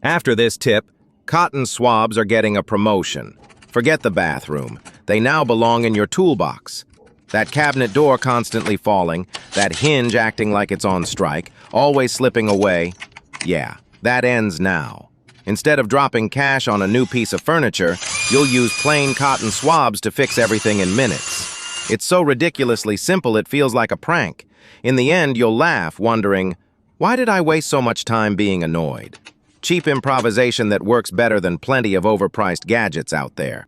After this tip, cotton swabs are getting a promotion. Forget the bathroom. They now belong in your toolbox. That cabinet door constantly falling, that hinge acting like it's on strike, always slipping away. Yeah, that ends now. Instead of dropping cash on a new piece of furniture, you'll use plain cotton swabs to fix everything in minutes. It's so ridiculously simple it feels like a prank. In the end, you'll laugh, wondering, why did I waste so much time being annoyed? Cheap improvisation that works better than plenty of overpriced gadgets out there.